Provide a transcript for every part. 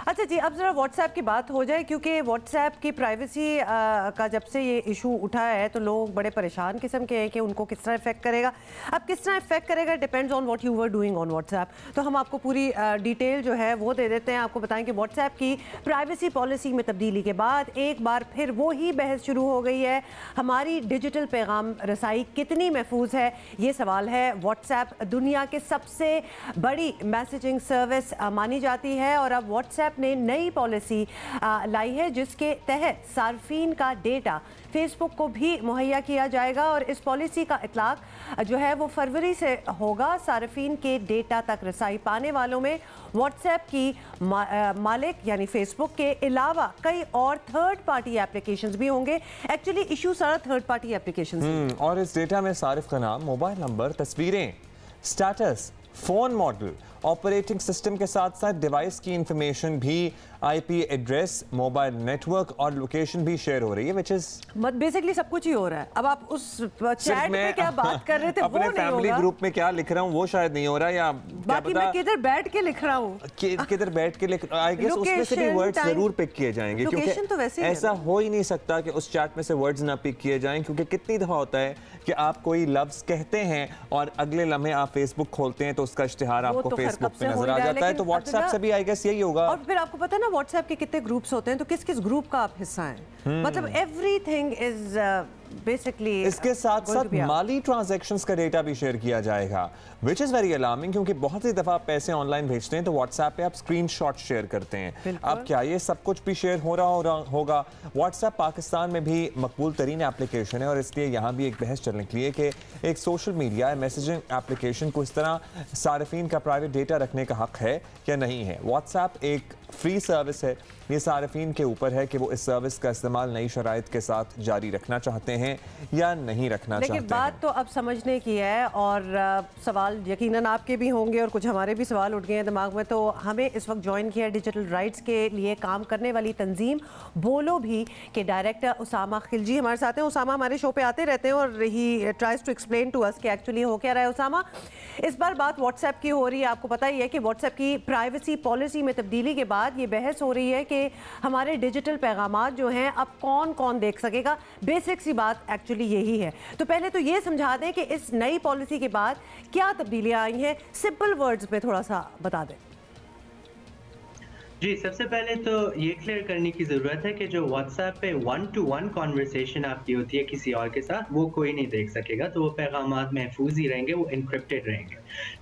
अच्छा जी, अब ज़रा व्हाट्सएप की बात हो जाए, क्योंकि व्हाट्सएप की प्राइवेसी का जब से ये इशू उठा है तो लोग बड़े परेशान किस्म के हैं कि उनको किस तरह इफेक्ट करेगा। अब किस तरह इफेक्ट करेगा depends on what you were doing on WhatsApp. तो हम आपको पूरी डिटेल जो है वो दे देते हैं। आपको बताएं कि व्हाट्सएप की प्राइवेसी पॉलिसी में तब्दीली के बाद एक बार फिर वो ही बहस शुरू हो गई है। हमारी डिजिटल पैगाम रसाई कितनी महफूज है, ये सवाल है। व्हाट्सएप दुनिया के सबसे बड़ी मैसेजिंग सर्विस मानी जाती है और अब व्हाट्सएप ने नई पॉलिसी लाई है जिसके तहत सार्फिन का डेटा फेसबुक को भी मुहैया किया जाएगा और इस पॉलिसी का इतलाक जो है वो फरवरी से होगा। सार्फिन के डेटा तक रसाई पाने वालों में व्हाट्सएप की मालिक यानी फेसबुक के अलावा कई और थर्ड पार्टी एप्लीकेशंस भी होंगे। एक्चुअली इशू सारा थर्ड पार्टी एप्लीकेशंस और इस डेटा में सारिफ का नाम, मोबाइल नंबर, तस्वीरें, status, phone model, operating system के साथ साथ डिवाइस की इंफॉर्मेशन भी, आईपी एड्रेस, मोबाइल नेटवर्क और लोकेशन भी शेयर हो रही है, व्हिच इज बेसिकली सब कुछ ही हो रहा है। अब आप उस चैट में क्या बात कर रहे थे अपने वो नहीं फैमिली होगा। ग्रुप में क्या लिख रहा हूँ वो शायद नहीं हो रहा, या बाकी मैं किधर बैठ के लिख रहा हूँ, किधर बैठ के लिख, आई गेस उसमें से भी वर्ड्स जरूर पिक किए जाएंगे, तो क्योंकि ऐसा हो ही नहीं सकता कि उस चैट में से वर्ड्स ना पिक किए जाएं। क्योंकि कितनी दफा होता है कि आप कोई लफ्ज कहते हैं और अगले लम्हे आप फेसबुक खोलते हैं तो उसका इश्तिहार आपको फेसबुक पे नजर आ जाता है। तो व्हाट्सएप से भी आई गेस यही होगा। और फिर आपको पता है ना व्हाट्सएप के कितने ग्रुप्स होते हैं, तो किस किस ग्रुप का आप हिस्सा हैं, मतलब एवरीथिंग इज बेसिकली। इसके साथ साथ माली ट्रांजैक्शंस का डेटा भी शेयर किया जाएगा, विच इज वेरी अलार्मिंग, क्योंकि बहुत सी दफा पैसे ऑनलाइन भेजते हैं तो व्हाट्सएप पे आप स्क्रीनशॉट शेयर करते हैं। अब क्या ये सब कुछ भी शेयर हो रहा होगा? व्हाट्सएप पाकिस्तान में भी मकबूल तरीन एप्लीकेशन है और इसलिए यहाँ भी एक बहस चलने के लिए कि एक सोशल मीडिया मैसेजिंग एप्लीकेशन को इस तरह सार्फिन का प्राइवेट डेटा रखने का हक है या नहीं है। व्हाट्सएप एक फ्री सर्विस है, ये सार्फिन के ऊपर है कि वो इस सर्विस का इस्तेमाल नई शराइत के साथ जारी रखना चाहते हैं या नहीं रखना चाहते हैं। लेकिन बात तो अब समझने की है और सवाल यकीनन आपके भी होंगे और कुछ हमारे भी सवाल उठ गए हैं दिमाग में। तो हमें इस वक्त ज्वाइन किया डिजिटल राइट्स के लिए काम करने वाली तंजीम बोलो भी के डायरेक्टर उसामा खिलजी हमारे साथ हैं। उसामा हमारे शो पे आते रहते हैं और ही tries to explain to us कि एक्चुअली हो क्या रहा है। उसामा, इस बार बात व्हाट्सएप की हो रही है। आपको पता ही है कि व्हाट्सएप की प्राइवेसी पॉलिसी में तब्दीली के बाद ये बहस हो रही है कि हमारे डिजिटल पैगामात जो हैं अब कौन कौन देख सकेगा। बेसिक सी बात एक्चुअली यही है। तो पहले तो ये समझा दें कि इस नई पॉलिसी के बाद क्या तब्दीलियां आई हैं, सिंपल वर्ड्स में थोड़ा सा बता दें। जी, सबसे पहले तो ये क्लियर करने की ज़रूरत है कि जो व्हाट्सएप पे 1-to-1 कॉन्वर्सेशन आपकी होती है किसी और के साथ, वो कोई नहीं देख सकेगा। तो वो पैगामात महफूज ही रहेंगे, वो इनक्रिप्टेड रहेंगे।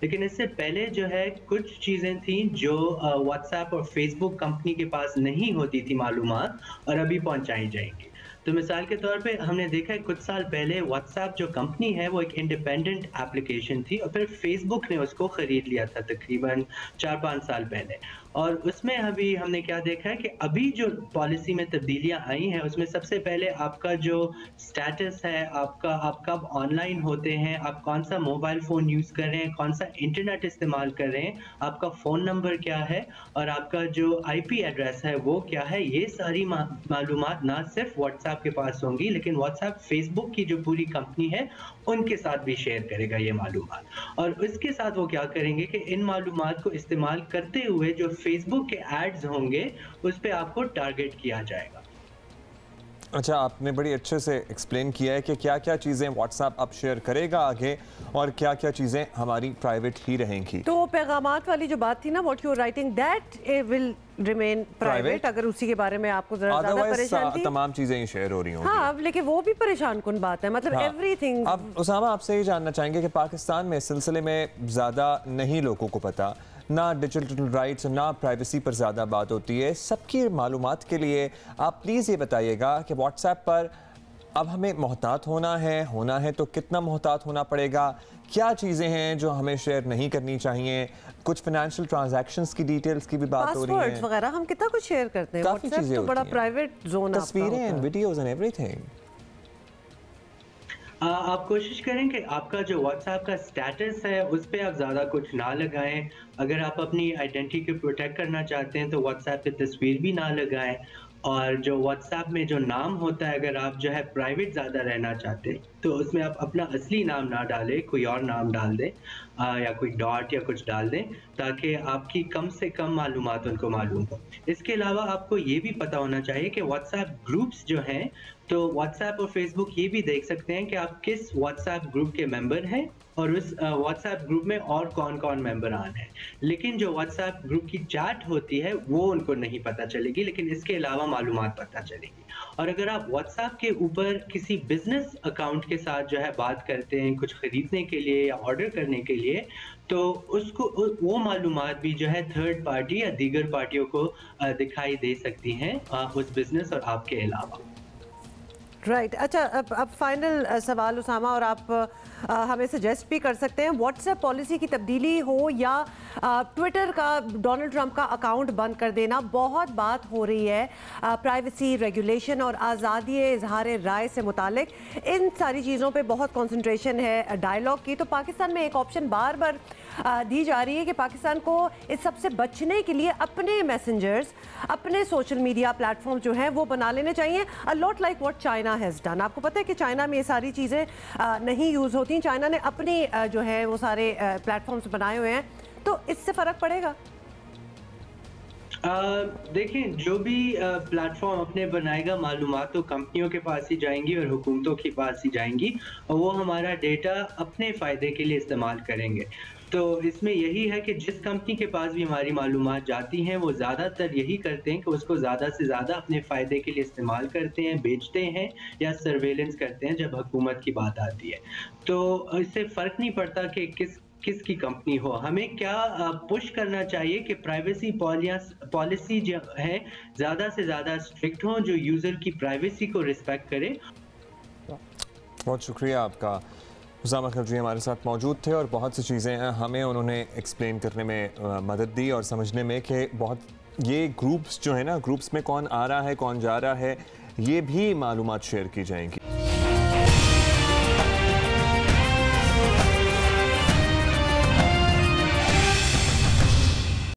लेकिन इससे पहले जो है कुछ चीज़ें थी जो व्हाट्सएप और फेसबुक कंपनी के पास नहीं होती थी मालूमात, और अभी पहुंचाई जाएंगी। तो मिसाल के तौर पे हमने देखा है कुछ साल पहले व्हाट्सएप जो कंपनी है वो एक इंडिपेंडेंट एप्लीकेशन थी और फिर फेसबुक ने उसको ख़रीद लिया था तकरीबन 4-5 साल पहले। और उसमें अभी हमने क्या देखा है कि अभी जो पॉलिसी में तब्दीलियां आई हैं उसमें सबसे पहले आपका जो स्टेटस है, आप कब ऑनलाइन होते हैं, आप कौन सा मोबाइल फ़ोन यूज़ कर रहे हैं, कौन सा इंटरनेट इस्तेमाल कर रहे हैं, आपका फ़ोन नंबर क्या है और आपका जो आईपी एड्रेस है वो क्या है, ये सारी मालूमात ना सिर्फ व्हाट्सएप के पास होंगी लेकिन व्हाट्सएप फेसबुक की जो पूरी कंपनी है उनके साथ भी शेयर करेगा ये मालूमात। और इसके साथ वो क्या करेंगे कि इन मालूमात को इस्तेमाल करते हुए जो फेसबुक के एड्स होंगे उस पे आपको टारगेट किया जाएगा। अच्छा, आपने बड़ी अच्छे से एक्सप्लेन किया है कि क्या क्या चीज़ें व्हाट्सएप अब शेयर करेगा आगे और क्या क्या चीज़ें हमारी प्राइवेट ही रहेंगी। तो पैगामात वाली जो बात थी ना, what you are writing that will remain private, अगर उसी के बारे में आपको जरा ज्यादा परेशानी थी, तमाम चीज़ें ही शेयर हो रही होंगी। हाँ, लेकिन वो भी परेशान कुन बात है, मतलब एवरीथिंग। अब उसामा, आपसे ये जानना चाहेंगे कि पाकिस्तान में इस सिलसिले में ज़्यादा नहीं लोगों को पता, ना डिजिटल राइट्स ना प्राइवेसी पर ज़्यादा बात होती है। सबकी मालूमात के लिए आप प्लीज़ ये बताइएगा कि व्हाट्सएप पर अब हमें मोहतात होना है तो कितना मोहतात होना पड़ेगा, क्या चीज़ें हैं जो हमें शेयर नहीं करनी चाहिए, कुछ फाइनेंशियल ट्रांजैक्शंस की डिटेल्स की भी बात हो रही है, वगैरह हम कितना कुछ शेयर करते हैं। काफ़ी चीज़ें तो बड़ा प्राइवेट जोन, तस्वीरें, वीडियोज़ एंड एवरीथिंग। आप कोशिश करें कि आपका जो व्हाट्सएप का स्टेटस है उस पर आप ज़्यादा कुछ ना लगाएं। अगर आप अपनी आइडेंटिटी को प्रोटेक्ट करना चाहते हैं तो व्हाट्सएप पे तस्वीर भी ना लगाएं। और जो व्हाट्सएप में जो नाम होता है, अगर आप जो है प्राइवेट ज़्यादा रहना चाहते हैं तो उसमें आप अपना असली नाम ना डालें, कोई और नाम डाल दें या कोई डॉट या कुछ डाल दें, ताकि आपकी कम से कम मालूमात उनको मालूम हो। इसके अलावा आपको ये भी पता होना चाहिए कि व्हाट्सएप ग्रुप्स जो हैं, तो व्हाट्सएप और फेसबुक ये भी देख सकते हैं कि आप किस व्हाट्सएप ग्रुप के मेंबर हैं और उस व्हाट्सएप ग्रुप में और कौन-कौन मेंबरान हैं। लेकिन जो व्हाट्सएप ग्रुप की चैट होती है वो उनको नहीं पता चलेगी, लेकिन इसके अलावा मालूमात पता चलेगी। और अगर आप व्हाट्सएप के ऊपर किसी बिजनेस अकाउंट के साथ जो है बात करते हैं कुछ खरीदने के लिए या ऑर्डर करने के लिए, तो उसको वो मालूमात भी जो है थर्ड पार्टी या दीगर पार्टियों को दिखाई दे सकती हैं उस बिजनेस और आपके अलावा। राइट अच्छा, अब फाइनल सवाल उसामा, और आप हमें सजेस्ट भी कर सकते हैं, व्हाट्सएप पॉलिसी की तब्दीली हो या ट्विटर का डोनाल्ड ट्रंप का अकाउंट बंद कर देना, बहुत बात हो रही है प्राइवेसी रेगुलेशन और आज़ादी इजहार राय से मुतालिक, इन सारी चीज़ों पे बहुत कंसंट्रेशन है डायलॉग की। तो पाकिस्तान में एक ऑप्शन बार बार दी जा रही है कि पाकिस्तान को इस सब से बचने के लिए अपने मैसेंजर्स, अपने सोशल मीडिया प्लेटफॉर्म जो हैं वो बना लेने चाहिए, a lot like what China has done. आपको पता है कि चाइना में ये सारी चीज़ें नहीं यूज़ होती, चाइना ने अपने जो है वो सारे प्लेटफॉर्म्स बनाए हुए हैं, तो इससे फ़र्क पड़ेगा? देखें, जो भी प्लेटफॉर्म अपने बनाएगा, मालूमात तो कंपनियों के पास ही जाएंगी और हुकूमतों के पास ही जाएंगी और वो हमारा डेटा अपने फ़ायदे के लिए इस्तेमाल करेंगे। तो इसमें यही है कि जिस कंपनी के पास भी हमारी मालूमात जाती हैं वो ज़्यादातर यही करते हैं कि उसको ज़्यादा से ज़्यादा अपने फ़ायदे के लिए इस्तेमाल करते हैं, बेचते हैं या सर्वेलेंस करते हैं जब हुकूमत की बात आती है। तो इससे फ़र्क नहीं पड़ता कि किसकी कंपनी हो। हमें क्या पुश करना चाहिए कि प्राइवेसी पॉलिसी जो है ज़्यादा से ज़्यादा स्ट्रिक्ट हो, जो यूज़र की प्राइवेसी को रिस्पेक्ट करे। बहुत शुक्रिया आपका। उसामा खलजी हमारे साथ मौजूद थे और बहुत सी चीज़ें हमें उन्होंने एक्सप्लेन करने में मदद दी और समझने में कि बहुत ये ग्रुप्स जो है ना, ग्रुप्स में कौन आ रहा है कौन जा रहा है, ये भी मालूमात शेयर की जाएंगी।